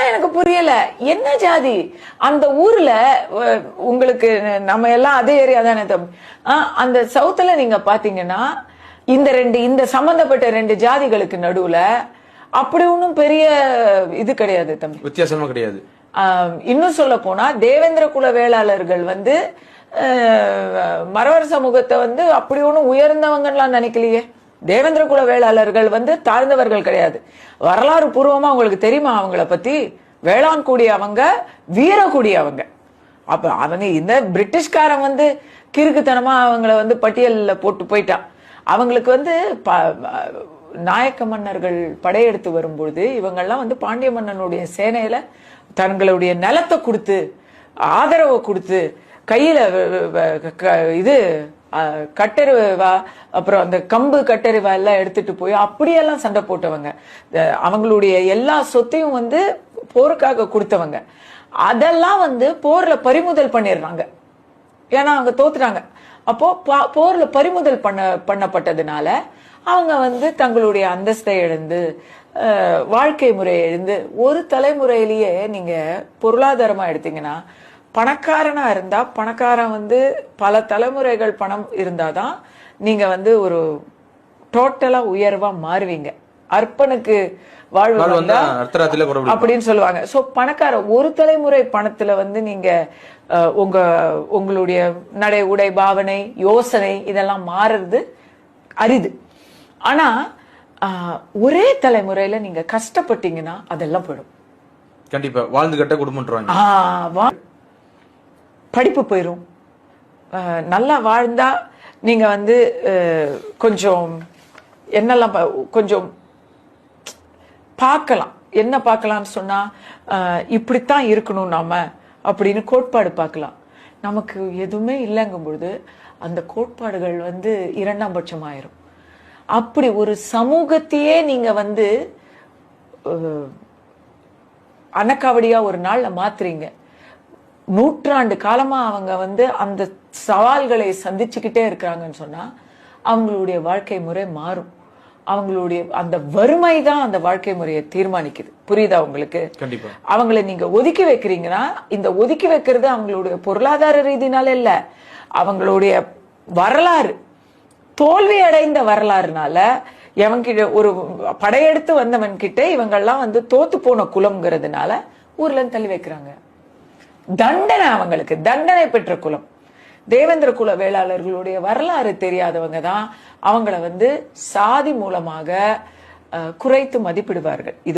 எனக்கு புரியல. என்ன ஜாதி அந்த ஊர்ல? உங்களுக்கு நம்ம எல்லாம் அதே ஏரியா தானே தம்பி. அந்த சவுத்துல நீங்க பாத்தீங்கன்னா இந்த சம்பந்தப்பட்ட 2 ஜாதிகளுக்கு நடுவுல அப்படி ஒன்னும் பெரிய இது கிடையாது தம்பி, வித்தியாசமா கிடையாது. இன்னும் சொல்ல போனா தேவேந்திர குல வேளாளர்கள் மறவர் சமூகத்தை அப்படி ஒன்னும் உயர்ந்தவங்கலாம் நினைக்கலையே. தேவேந்திர குல வேளாளர்கள் தாழ்ந்தவர்கள் கிடையாது. வரலாறு பூர்வமா உங்களுக்கு தெரியுமா அவங்கள பத்தி? வேளாண் கூடிய அவங்க, வீர கூடிய அவங்க. அப்ப அவங்க இந்த பிரிட்டிஷ்காரன் கிறுக்குத்தனமா அவங்கள பட்டியல்ல போட்டு போயிட்டான். அவங்களுக்கு நாயக்க மன்னர்கள் படையெடுத்து வரும்பொழுது இவங்கெல்லாம் பாண்டிய மன்னனுடைய சேனையில தங்களுடைய நிலத்தை கொடுத்து ஆதரவை கொடுத்து கையில இது கட்டெருவா அப்புறம் அந்த கம்பு கட்டெருவா எல்லாம் எடுத்துட்டு போய் அப்படியெல்லாம் சண்டை போட்டவங்க. அவங்களுடைய எல்லா சொத்தையும் போருக்காக கொடுத்தவங்க. அதெல்லாம் போர்ல பறிமுதல் பண்ணிடுறாங்க. ஏன்னா அவங்க தோத்துட்டாங்க. அப்போ போர்ல பறிமுதல் பண்ணப்பட்டதுனால அவங்க தங்களுடைய அந்தஸ்தை இழந்து வாழ்க்கை முறையை இழந்து ஒரு தலைமுறையிலேயே நீங்க பொருளாதாரமா எடுத்தீங்கன்னா பணக்காரனா இருந்தா பணக்காரன் பல தலைமுறைகள் பணம் இருந்தாதான் நீங்க ஒரு டோட்டலா உயர்வா மாறுவீங்க. அர்ப்பனுக்கு வாழ்வு அப்படின்னு சொல்லுவாங்க. சோ பணக்கார ஒரு தலைமுறை பணத்துல நீங்க உங்களுடைய நடை உடை பாவனை யோசனை இதெல்லாம் மாறுறது அரிது. ஆனா ஒரே தலைமுறையில நீங்க கஷ்டப்பட்டீங்கன்னா அதெல்லாம் போயிடும். கண்டிப்பா வாழ்ந்து கட்ட குடும்பம் படிப்பு போயிரும். நல்லா வாழ்ந்தா நீங்க கொஞ்சம் என்னெல்லாம் கொஞ்சம் பார்க்கலாம். என்ன பார்க்கலாம்னு சொன்னா இப்படித்தான் இருக்கணும் நாம அப்படின்னு கோட்பாடு பார்க்கலாம். நமக்கு எதுவுமே இல்லைங்கும் பொழுது அந்த கோட்பாடுகள் 2ஆம் பட்சம் ஆயிரும். அப்படி ஒரு சமூகத்தையே நீங்க அணக்காவடியா ஒரு நாள்ல மாத்துறீங்க. நூற்றாண்டு காலமா அவங்க அந்த சவால்களை சந்திச்சுக்கிட்டே இருக்கிறாங்கன்னு சொன்னா அவங்களுடைய வாழ்க்கை முறை மாறும். அவங்களுடைய அந்த வறுமை தான் அந்த வாழ்க்கை முறையை தீர்மானிக்குது. புரியுதா உங்களுக்கு? கண்டிப்பா. அவங்களை நீங்க ஒதுக்கி வைக்கிறீங்கன்னா இந்த ஒதுக்கி வைக்கிறது அவங்களுடைய பொருளாதார ரீதினால இல்ல, அவங்களுடைய வரலாறு தோல்வி அடைந்த வரலாறுனால எவன்கிட்ட ஒரு படையெடுத்து வந்தவன் கிட்ட இவங்கெல்லாம் தோத்து போன குலம்ங்கிறதுனால ஊர்ல தள்ளி வைக்கிறாங்க. தண்டனை, அவங்களுக்கு தண்டனை பெற்ற குலம். தேவேந்திர குல வேளாளர்களுடைய வரலாறு தெரியாதவங்க தான் அவங்கள சாதி மூலமாக குறைத்து மதிப்பிடுவார்கள். இது